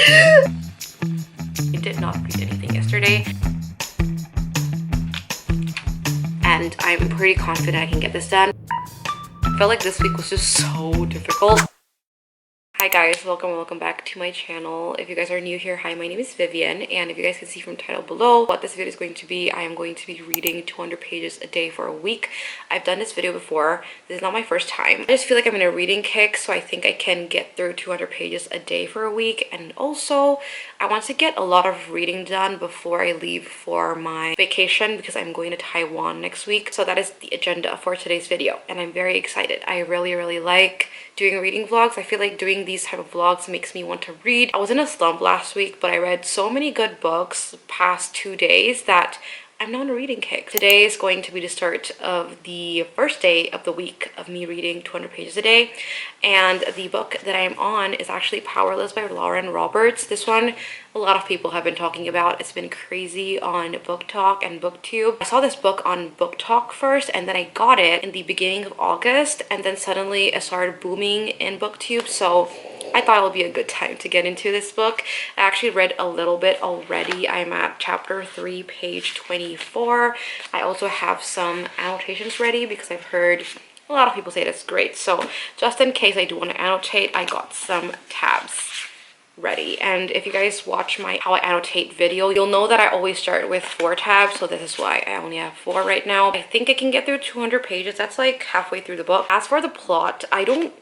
I did not read anything yesterday, and I'm pretty confident I can get this done. I felt like this week was just so difficult. Hi guys, welcome back to my channel. If you guys are new here, hi, my name is Vivian, and if you guys can see from the title below what this video is going to be, I am going to be reading 200 pages a day for a week. I've done this video before. This is not my first time. I just feel like I'm in a reading kick, so I think I can get through 200 pages a day for a week. And also, I want to get a lot of reading done before I leave for my vacation, because I'm going to Taiwan next week. So that is the agenda for today's video, and I'm very excited. I really like doing reading vlogs. I feel like doing these type of vlogs makes me want to read. I was in a slump last week, but I read so many good books the past 2 days that I'm not on a reading kick. Today is going to be the start of the first day of the week of me reading 200 pages a day. And the book that I'm on is actually Powerless by Lauren Roberts. This one, a lot of people have been talking about. It's been crazy on Book Talk and BookTube. I saw this book on Book Talk first, and then I got it in the beginning of August, and then suddenly it started booming in BookTube. So I thought it would be a good time to get into this book. I actually read a little bit already. I'm at chapter 3, page 24. I also have some annotations ready because I've heard a lot of people say that's great. So just in case I do want to annotate, I got some tabs ready. And if you guys watch my how I annotate video, you'll know that I always start with 4 tabs. So this is why I only have 4 right now. I think I can get through 200 pages. That's like halfway through the book. As for the plot, I don't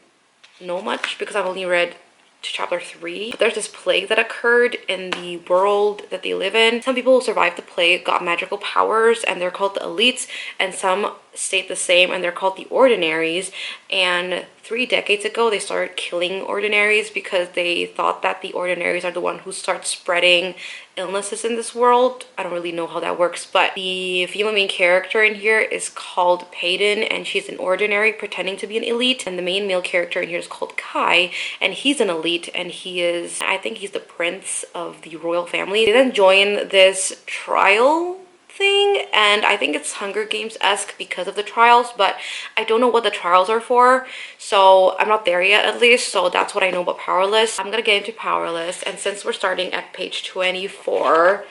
know much because I've only read to chapter 3. But there's this plague that occurred in the world that they live in. Some people who survived the plague got magical powers, and they're called the elites, and some stayed the same and they're called the ordinaries. And 3 decades ago they started killing ordinaries because they thought that the ordinaries are the one who start spreading illnesses in this world. I don't really know how that works, but the female main character in here is called Payton, and she's an ordinary pretending to be an elite. And the main male character in here is called Kai, and he's an elite, and he is, I think he's the prince of the royal family. They then join this trial thing, and I think it's Hunger Games-esque because of the trials, but I don't know what the trials are for, so I'm not there yet at least. So that's what I know about Powerless. I'm gonna get into Powerless, and since we're starting at page 24,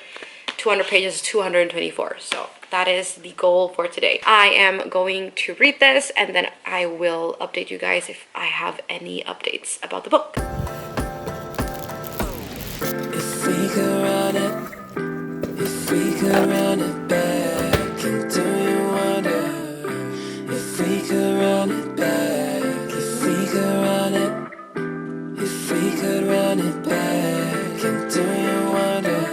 200 pages is 224, so that is the goal for today. I am going to read this, and then I will update you guys if I have any updates about the book. If we could run it, if we could run it back, and do you wonder? If we could run it back, if we could run it, if we could run it back, and do you wonder?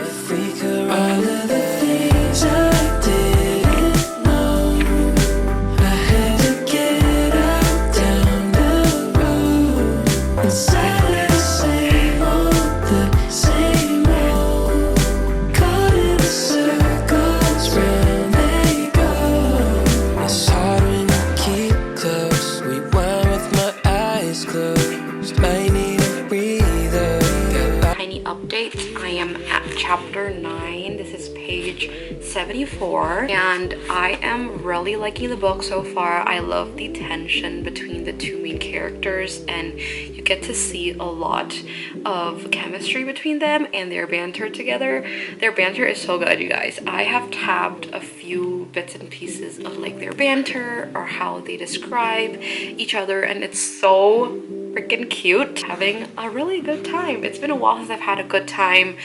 If we could run it back. I didn't know I had to get out down the road inside of the same old, the same old. Caught in the circles round they go. It's hard when you keep close. Rewind with my eyes closed. Might need a breather. Tiny update. I am at chapter 9. This is page 74, and I am really liking the book so far. I love the tension between the 2 main characters, and you get to see a lot of chemistry between them and their banter together. Their banter is so good, you guys. I have tabbed a few bits and pieces of like their banter or how they describe each other, and it's so freaking cute. Having a really good time. It's been a while since I've had a good time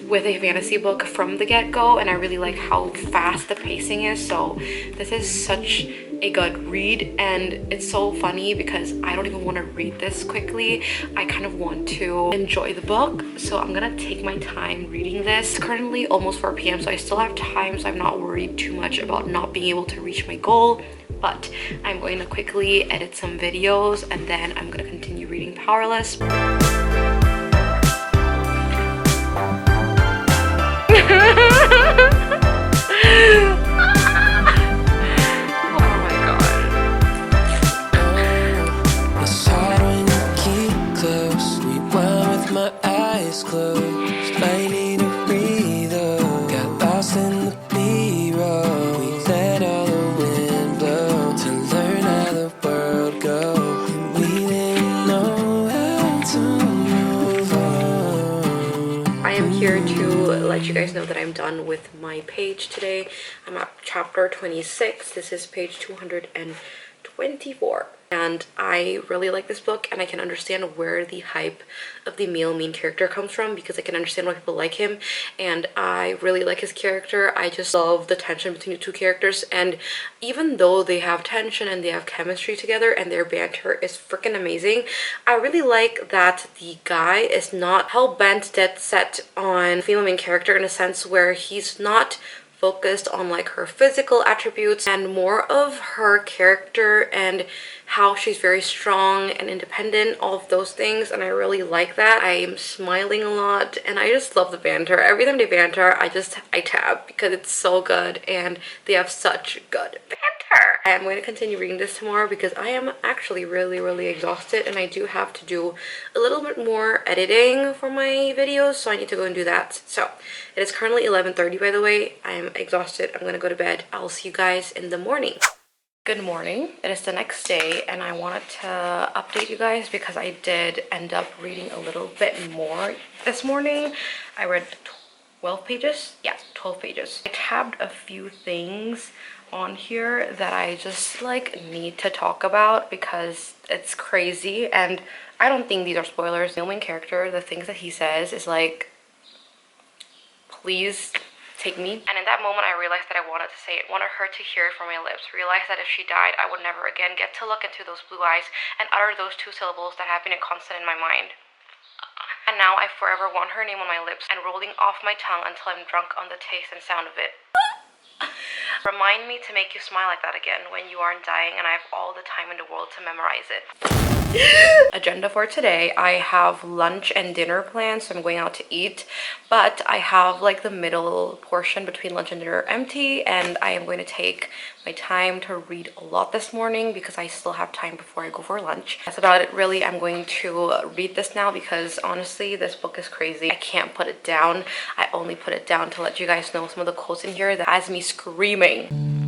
with a fantasy book from the get-go, and I really like how fast the pacing is. So this is such a good read, and it's so funny because I don't even want to read this quickly. I kind of want to enjoy the book, so I'm gonna take my time reading this. It's currently almost 4 p.m. so I still have time, so I'm not worried too much about not being able to reach my goal. But I'm going to quickly edit some videos, and then I'm gonna continue reading Powerless. Closed, might need a breather. Got lost in the B-roll. We let all the wind blow to learn how the world goes. We didn't know how to move on. let you guys know that I'm done with my page today. I'm at chapter 26. This is page 224. And I really like this book, and I can understand where the hype of the male main character comes from, because I can understand why people like him, and I really like his character. I just love the tension between the two characters, and even though they have tension and they have chemistry together and their banter is freaking amazing, I really like that the guy is not hell-bent dead set on the female main character, in a sense where he's not focused on like her physical attributes and more of her character and how she's very strong and independent, all of those things, and I really like that. I am smiling a lot and I just love the banter. Every time they banter, I tab because it's so good and they have such good banter. I'm going to continue reading this tomorrow because I am actually really exhausted, and I do have to do a little bit more editing for my videos, so I need to go and do that. So it is currently 11:30, by the way. I'm exhausted. I'm gonna go to bed. I'll see you guys in the morning. Good morning. It is the next day, and I wanted to update you guys because I did end up reading a little bit more this morning. I read 12 pages. Yeah, 12 pages. I tabbed a few things on here that I just like need to talk about because it's crazy, and I don't think these are spoilers. The main character, the things that he says is like, please take me. And in that moment I realized that I wanted to say it, wanted her to hear it from my lips, realized that if she died I would never again get to look into those blue eyes and utter those two syllables that have been a constant in my mind. And now I forever want her name on my lips and rolling off my tongue until I'm drunk on the taste and sound of it. Remind me to make you smile like that again when you aren't dying and I have all the time in the world to memorize it. Agenda for today, I have lunch and dinner plans, so I'm going out to eat, but I have like the middle portion between lunch and dinner empty, and I am going to take my time to read a lot this morning because I still have time before I go for lunch. That's about it really. I'm going to read this now because honestly this book is crazy. I can't put it down. I only put it down to let you guys know some of the quotes in here that has me screaming.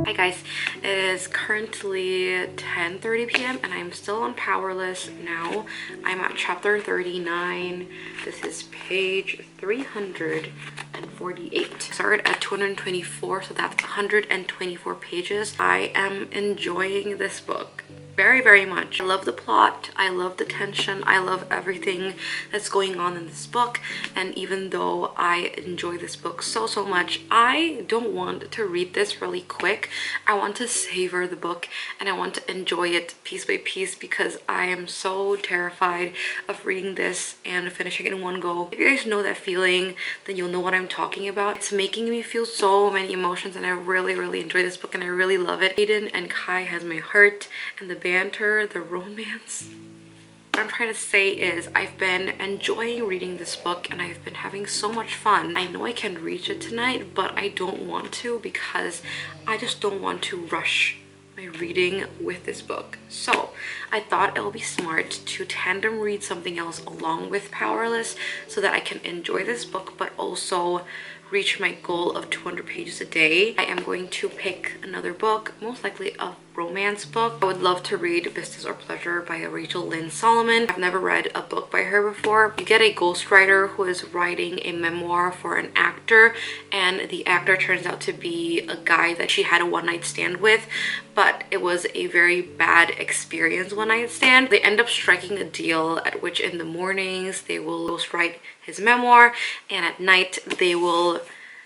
Hi guys, it is currently 10:30 p.m. and I'm still on Powerless now. I'm at chapter 39. This is page 348. Started at 224, so that's 124 pages. I am enjoying this book very much. I love the plot, I love the tension, I love everything that's going on in this book, and even though I enjoy this book so much, I don't want to read this really quick. I want to savor the book and I want to enjoy it piece by piece because I am so terrified of reading this and finishing it in one go. If you guys know that feeling, then you'll know what I'm talking about. It's making me feel so many emotions, and I really enjoy this book and I really love it. Aiden and Kai has my heart, and the banter, the romance. What I'm trying to say is I've been enjoying reading this book and I've been having so much fun. I know I can reach it tonight, but I don't want to because I just don't want to rush my reading with this book. So I thought it would be smart to tandem read something else along with Powerless so that I can enjoy this book but also reach my goal of 200 pages a day. I am going to pick another book, most likely a romance book. I would love to read Business or Pleasure by Rachel Lynn Solomon. I've never read a book by her before. You get a ghostwriter who is writing a memoir for an actor, and the actor turns out to be a guy that she had a one-night stand with, but it was a very bad experience one-night stand. They end up striking a deal at which in the mornings they will ghostwrite his memoir, and at night they will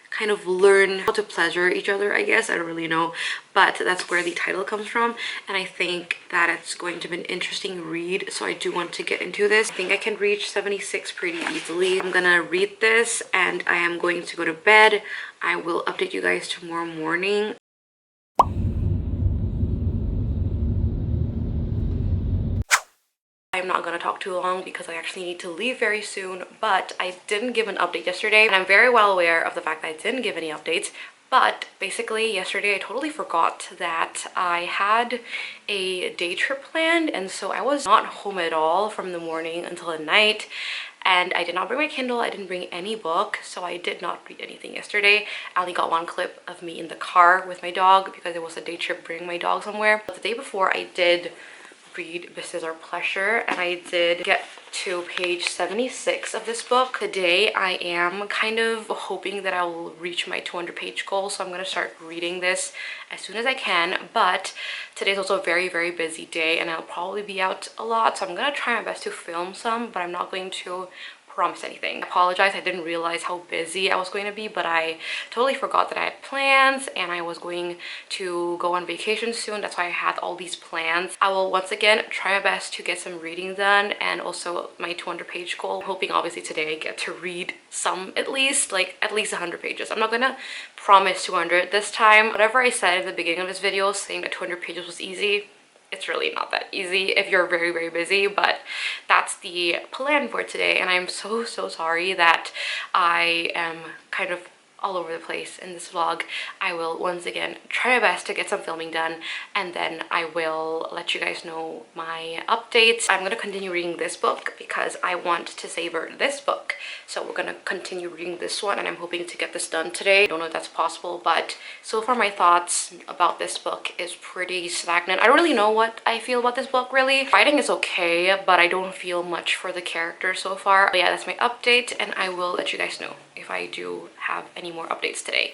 kind of learn how to pleasure each other, I guess. I don't really know, but that's where the title comes from, and I think that it's going to be an interesting read, so I do want to get into this. I think I can reach 76 pretty easily. I'm gonna read this and I am going to go to bed. I will update you guys tomorrow morning. I'm not gonna talk too long because I actually need to leave very soon, but I didn't give an update yesterday, and I'm very well aware of the fact that I didn't give any updates. But basically yesterday I totally forgot that I had a day trip planned, and so I was not home at all from the morning until the night. And I did not bring my Kindle, I didn't bring any book, so I did not read anything yesterday. I only got one clip of me in the car with my dog because it was a day trip bringing my dog somewhere. But the day before I did read Business or Pleasure, and I did get to page 76 of this book. Today I am kind of hoping that I will reach my 200-page goal, so I'm going to start reading this as soon as I can. But today's also a very busy day and I'll probably be out a lot, so I'm going to try my best to film some, but I'm not going to promise anything. I apologize, I didn't realize how busy I was going to be, but I totally forgot that I had plans and I was going to go on vacation soon. That's why I had all these plans. I will once again try my best to get some reading done and also my 200-page goal. I'm hoping obviously today I get to read some, at least 100 pages. I'm not gonna promise 200 this time. Whatever I said at the beginning of this video saying that 200 pages was easy, it's really not that easy if you're very busy, but that's the plan for today. And I'm so sorry that I am kind of all over the place in this vlog. I will once again try my best to get some filming done, and then I will let you guys know my updates. I'm gonna continue reading this book because I want to savor this book, so we're gonna continue reading this one, and I'm hoping to get this done today. I don't know if that's possible, but so far my thoughts about this book is pretty stagnant. I don't really know what I feel about this book really. Writing is okay, but I don't feel much for the characters so far. But yeah, that's my update, and I will let you guys know if I do have any more updates today.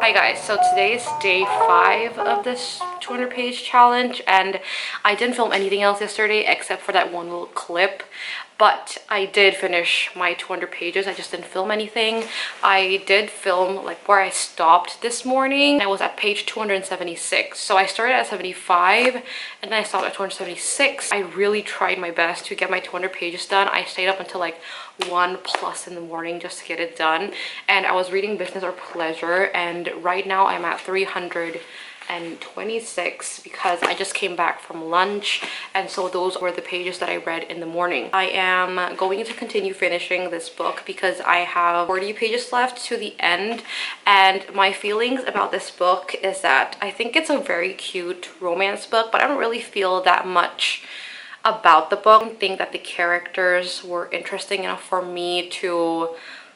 Hi guys, so today is day 5 of this 200-page challenge, and I didn't film anything else yesterday except for that one little clip, but I did finish my 200 pages. I just didn't film anything. I did film like where I stopped this morning. I was at page 276, so I started at 75 and then I stopped at 276. I really tried my best to get my 200 pages done. I stayed up until like 1+ in the morning just to get it done, and I was reading Business or Pleasure, and right now I'm at 326 because I just came back from lunch, and so those were the pages that I read in the morning. I am going to continue finishing this book because I have 40 pages left to the end, and my feelings about this book is that I think it's a very cute romance book, but I don't really feel that much about the book. I don't think that the characters were interesting enough for me to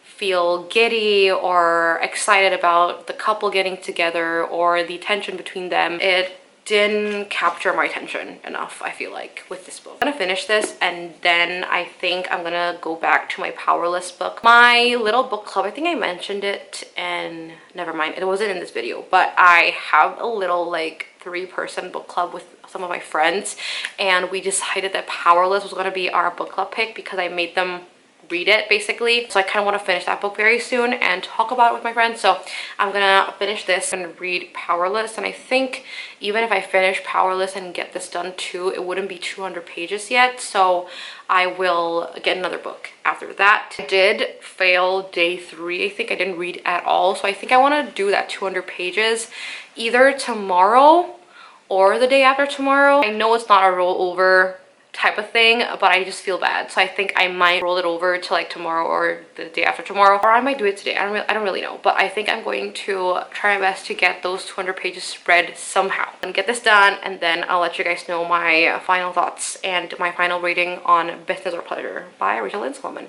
feel giddy or excited about the couple getting together or the tension between them. It didn't capture my attention enough, I feel like, with this book. I'm gonna finish this and then I think I'm gonna go back to my Powerless book. My little book club, I think I mentioned it, and never mind, it wasn't in this video, but I have a little like 3-person book club with some of my friends, and we decided that Powerless was gonna be our book club pick because I made them read it basically. So I kind of want to finish that book very soon and talk about it with my friends. So I'm gonna finish this and read Powerless, and I think even if I finish Powerless and get this done too, it wouldn't be 200 pages yet, so I will get another book after that. I did fail day 3. I think I didn't read at all, so I think I want to do that 200 pages either tomorrow or the day after tomorrow. I know it's not a rollover type of thing, but I just feel bad, so I think I might roll it over to like tomorrow or the day after tomorrow, or I might do it today. I don't really know, but I think I'm going to try my best to get those 200 pages read somehow and get this done, and then I'll let you guys know my final thoughts and my final rating on Business or Pleasure by Rachel Lynn Solomon.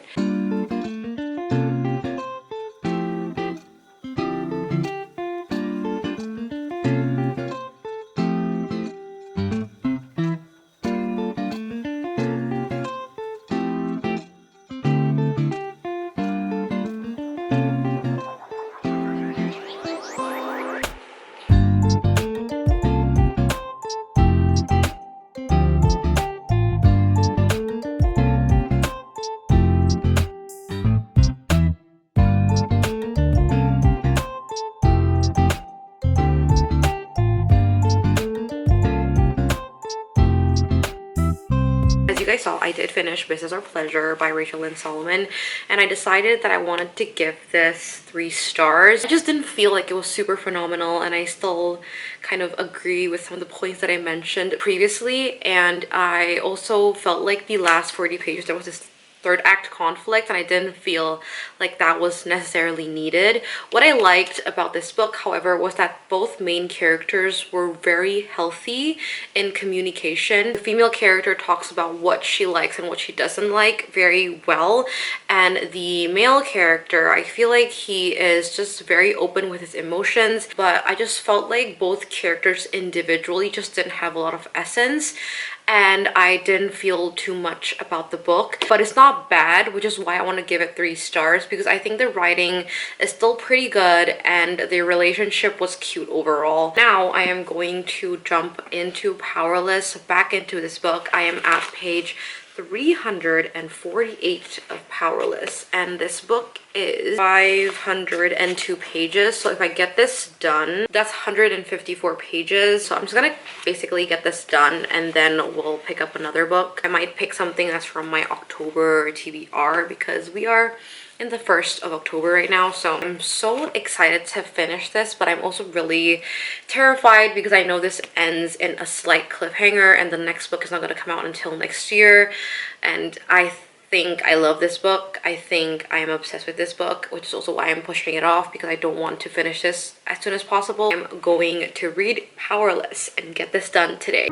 saw, I did finish Business or Pleasure by Rachel Lynn Solomon, and I decided that I wanted to give this 3 stars. I just didn't feel like it was super phenomenal, and I still kind of agree with some of the points that I mentioned previously. And I also felt like the last 40 pages there was this third act conflict, and I didn't feel like that was necessarily needed. What I liked about this book, however, was that both main characters were very healthy in communication. The female character talks about what she likes and what she doesn't like very well, and the male character, I feel like he is just very open with his emotions, but I just felt like both characters individually just didn't have a lot of essence, and I didn't feel too much about the book. But it's not bad, which is why I want to give it 3 stars, because I think the writing is still pretty good and the relationship was cute overall. Now I am going to jump into Powerless, back into this book. I am at page 348 of Powerless, and this book is 502 pages. So if I get this done, that's 154 pages. So I'm just gonna basically get this done, and then we'll pick up another book. I might pick something that's from my October TBR, because we are in the 1st of October right now. So I'm so excited to finish this, but I'm also really terrified because I know this ends in a slight cliffhanger and the next book is not going to come out until next year. And I think I love this book. I think I am obsessed with this book, which is also why I'm pushing it off, because I don't want to finish this as soon as possible. I'm going to read Powerless and get this done today.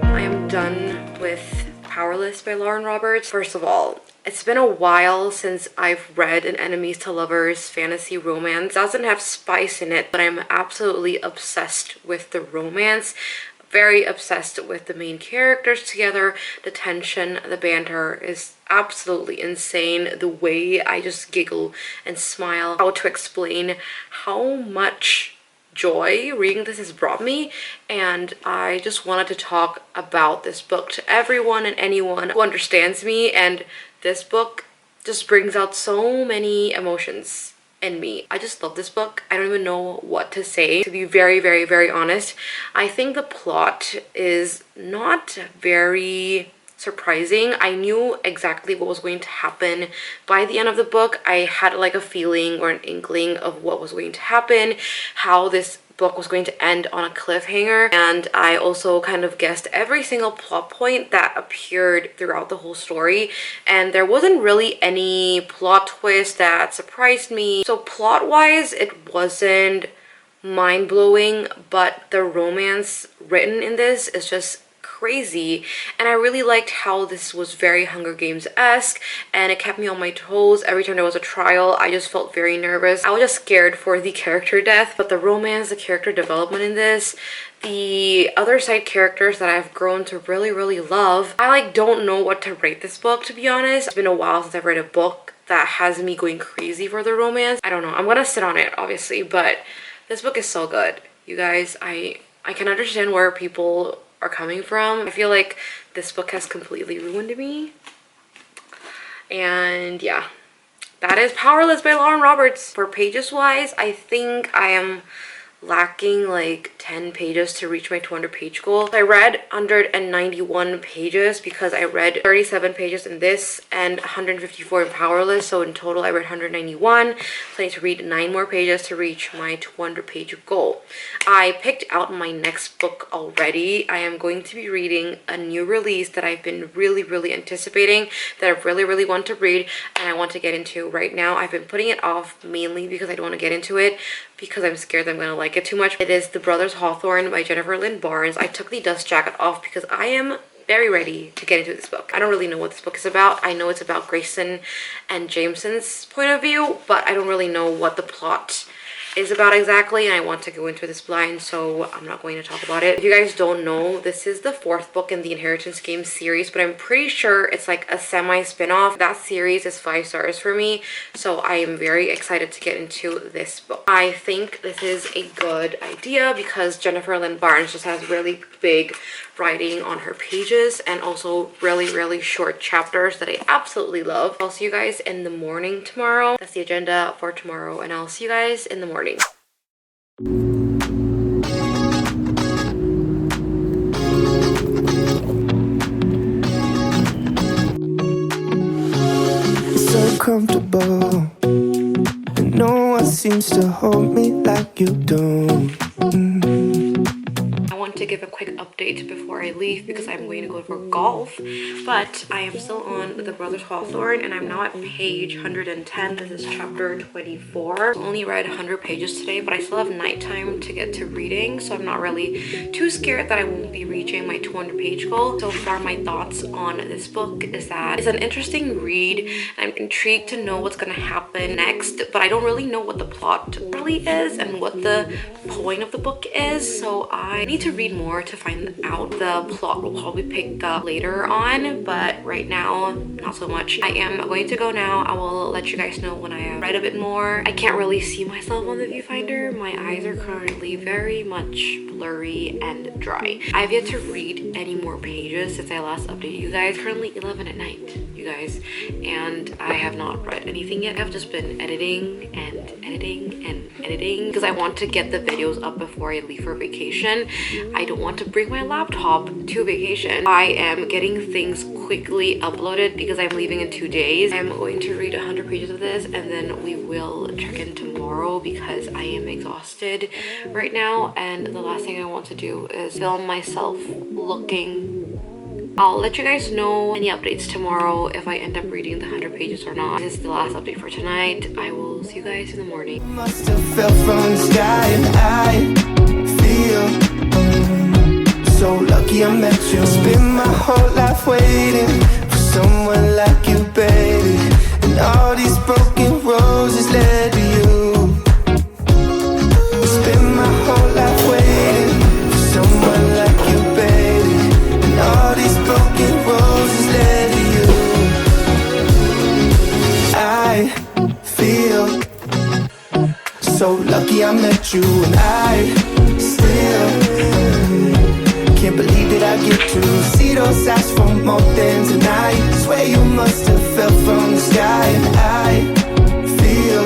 I am done with Powerless by Lauren Roberts. First of all, it's been a while since I've read an enemies to lovers fantasy romance. It doesn't have spice in it, but I'm absolutely obsessed with the romance. Very obsessed with the main characters together. The tension, the banter is absolutely insane. The way I just giggle and smile. How to explain how much joy reading this has brought me, and I just wanted to talk about this book to everyone and anyone who understands me, and this book just brings out so many emotions in me. I just love this book. I don't even know what to say, to be very, very, very honest. I think the plot is not very surprising. I knew exactly what was going to happen by the end of the book. I had like a feeling or an inkling of what was going to happen, how this book was going to end on a cliffhanger, and I also kind of guessed every single plot point that appeared throughout the whole story, and there wasn't really any plot twist that surprised me. So plot-wise, it wasn't mind-blowing, but the romance written in this is just crazy, and I really liked how this was very Hunger Games-esque, and it kept me on my toes. Every time there was a trial, I just felt very nervous. I was just scared for the character death, but the romance, the character development in this, the other side characters that I've grown to really, really love. I like don't know what to rate this book, to be honest. It's been a while since I've read a book that has me going crazy for the romance. I don't know. I'm gonna sit on it, obviously, but this book is so good. You guys, I can understand where people are coming from. I feel like this book has completely ruined me. And yeah, that is Powerless by Lauren Roberts. For pages wise, I think I am lacking like 10 pages to reach my 200 page goal. I read 191 pages because I read 37 pages in this and 154 in Powerless, so in total I read 191. So I need to read 9 more pages to reach my 200 page goal. I picked out my next book already. I am going to be reading a new release that I've been really anticipating, that I really want to read and I want to get into right now. I've been putting it off mainly because I don't want to get into it because I'm scared that I'm going to like it too much. It is The Brothers Hawthorne by Jennifer Lynn Barnes. I took the dust jacket off because I am very ready to get into this book. I don't really know what this book is about. I know it's about Grayson and Jameson's point of view, but I don't really know what the plot is about exactly, and I want to go into this blind, so I'm not going to talk about it. If you guys don't know, this is the 4th book in the Inheritance Game series, but I'm pretty sure it's like a semi spin-off. That series is 5 stars for me, so I am very excited to get into this book. I think this is a good idea because Jennifer Lynn Barnes just has really big writing on her pages and also really short chapters that I absolutely love. I'll see you guys in the morning tomorrow. That's the agenda for tomorrow, and I'll see you guys in the morning. So comfortable, and no one seems to hold me like you do. I want to give a quick update before I leave because I'm going to go for golf, but I am still on the Brothers Hawthorne and I'm now at page 110. This is chapter 24. I only read 100 pages today, but I still have nighttime to get to reading, so I'm not really too scared that I won't be reaching my 200 page goal. So far, my thoughts on this book is that it's an interesting read. I'm intrigued to know what's going to happen next, but I don't really know what the plot really is and what the point of the book is, so I need to read more to find out. The plot will probably pick up later on, but right now not so much. I am going to go now. I will let you guys know when I have read a bit more. I can't really see myself on the viewfinder. My eyes are currently very much blurry and dry. I've yet to read any more pages since I last updated you guys. Currently 11 at night, you guys, and I have not read anything yet. I've just been editing because I want to get the videos up before I leave for vacation. I don't want to bring my laptop to vacation. I am getting things quickly uploaded because I'm leaving in 2 days. I'm going to read 100 pages of this and then we will check in tomorrow because I am exhausted right now, and the last thing I want to do is film myself looking. I'll let you guys know any updates tomorrow if I end up reading the 100 pages or not. This is the last update for tonight. I will see you guys in the morning. Must have fell from the sky, and I feel so lucky I met you. Spent my whole life waiting for someone like you, baby, and all these broken roses led to you. Spent my whole life waiting for someone like you, baby, and all these broken roses led to you. I feel so lucky I met you, and I still can't believe that I get to see those eyes for more than tonight. Swear you must have fell from the sky, and I feel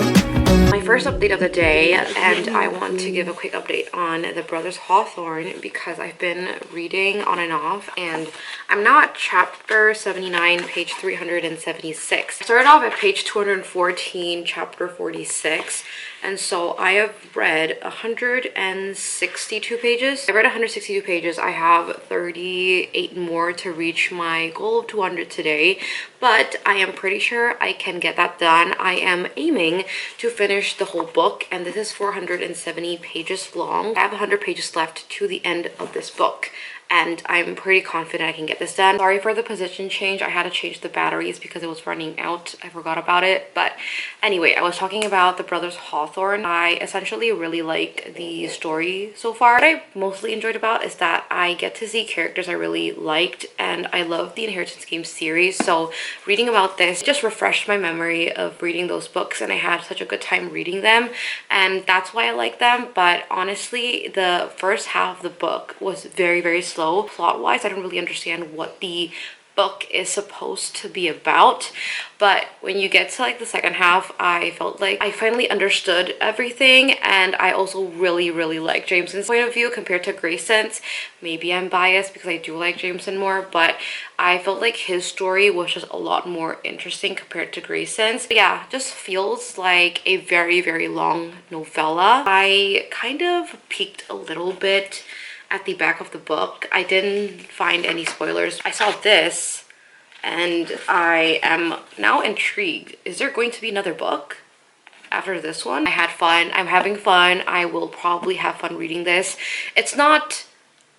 My first update of the day, and I want to give a quick update on the Brothers Hawthorne because I've been reading on and off, and I'm now at chapter 79, page 376. I started off at page 214, chapter 46, and so I have read 162 pages. I read 162 pages. I have 38 more to reach my goal of 200 today, but I am pretty sure I can get that done. I am aiming to finish the whole book, and this is 470 pages long. I have 100 pages left to the end of this book, and I'm pretty confident I can get this done. Sorry for the position change. I had to change the batteries because it was running out. I forgot about it. But anyway, I was talking about the Brothers Hawthorne. I essentially really like the story so far. What I mostly enjoyed about is that I get to see characters I really liked, and I love the Inheritance Game series. So reading about this just refreshed my memory of reading those books, and I had such a good time reading them, and that's why I like them. But honestly, the first half of the book was very slow. Plot-wise, I don't really understand what the book is supposed to be about, but when you get to like the second half, I felt like I finally understood everything, and I also really like Jameson's point of view compared to Grayson's. Maybe I'm biased because I do like Jameson more, but I felt like his story was just a lot more interesting compared to Grayson's. But yeah, just feels like a very long novella. I kind of peeked a little bit at the back of the book. I didn't find any spoilers. I saw this and I am now intrigued. Is there going to be another book after this one? I had fun. I'm having fun. I will probably have fun reading this. It's not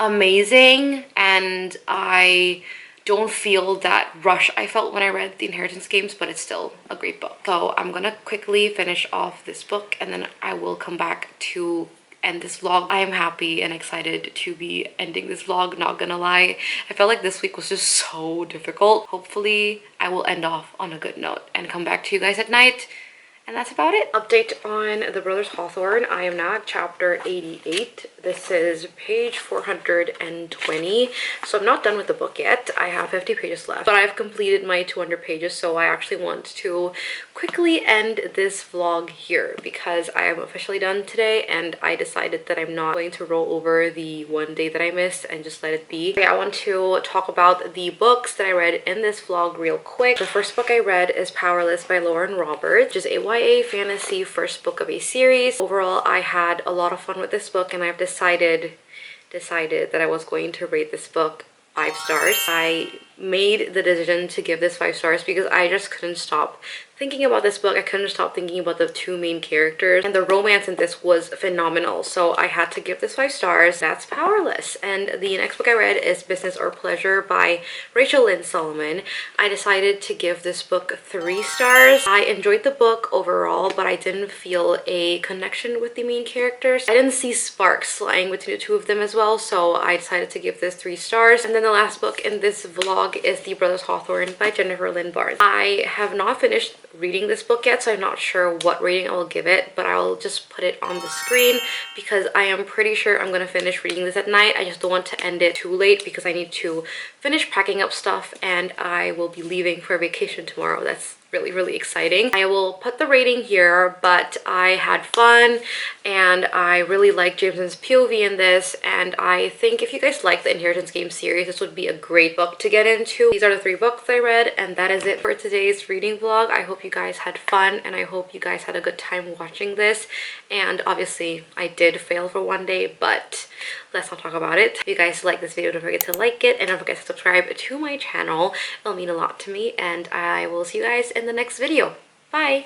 amazing, and I don't feel that rush I felt when I read The Inheritance Games, but it's still a great book. So I'm gonna quickly finish off this book and then I will come back to end this vlog. I am happy and excited to be ending this vlog, not gonna lie. I felt like this week was just so difficult. Hopefully I will end off on a good note and come back to you guys at night. And that's about it. Update on the Brothers Hawthorne. I am now at chapter 88. This is page 420. So I'm not done with the book yet. I have 50 pages left, but I've completed my 200 pages. So I actually want to quickly end this vlog here because I am officially done today and I decided that I'm not going to roll over the one day that I missed and just let it be. Okay, I want to talk about the books that I read in this vlog real quick. The first book I read is Powerless by Lauren Roberts, which is a YA fantasy first book of a series. Overall, I had a lot of fun with this book and I've decided that I was going to rate this book 5 stars. I made the decision to give this 5 stars because I just couldn't stop thinking about this book. I couldn't stop thinking about the two main characters and the romance in this was phenomenal. So I had to give this 5 stars. That's Powerless. And the next book I read is Business or Pleasure by Rachel Lynn Solomon. I decided to give this book 3 stars. I enjoyed the book overall, but I didn't feel a connection with the main characters. I didn't see sparks flying between the two of them as well, so I decided to give this 3 stars. And then the last book in this vlog is The Brothers Hawthorne by Jennifer Lynn Barnes. I have not finished reading this book yet, so I'm not sure what rating I will give it, but I'll just put it on the screen because I am pretty sure I'm gonna finish reading this at night. I just don't want to end it too late because I need to finish packing up stuff and I will be leaving for vacation tomorrow. That's really exciting. I will put the rating here, but I had fun and I really like Jameson's POV in this, and I think if you guys like the Inheritance Game series, this would be a great book to get into. These are the 3 books I read, and that is it for today's reading vlog. I hope you guys had fun and I hope you guys had a good time watching this. And obviously I did fail for one day, but let's not talk about it. If you guys like this video, don't forget to like it and don't forget to subscribe to my channel. It'll mean a lot to me, and I will see you guys in the next video. Bye!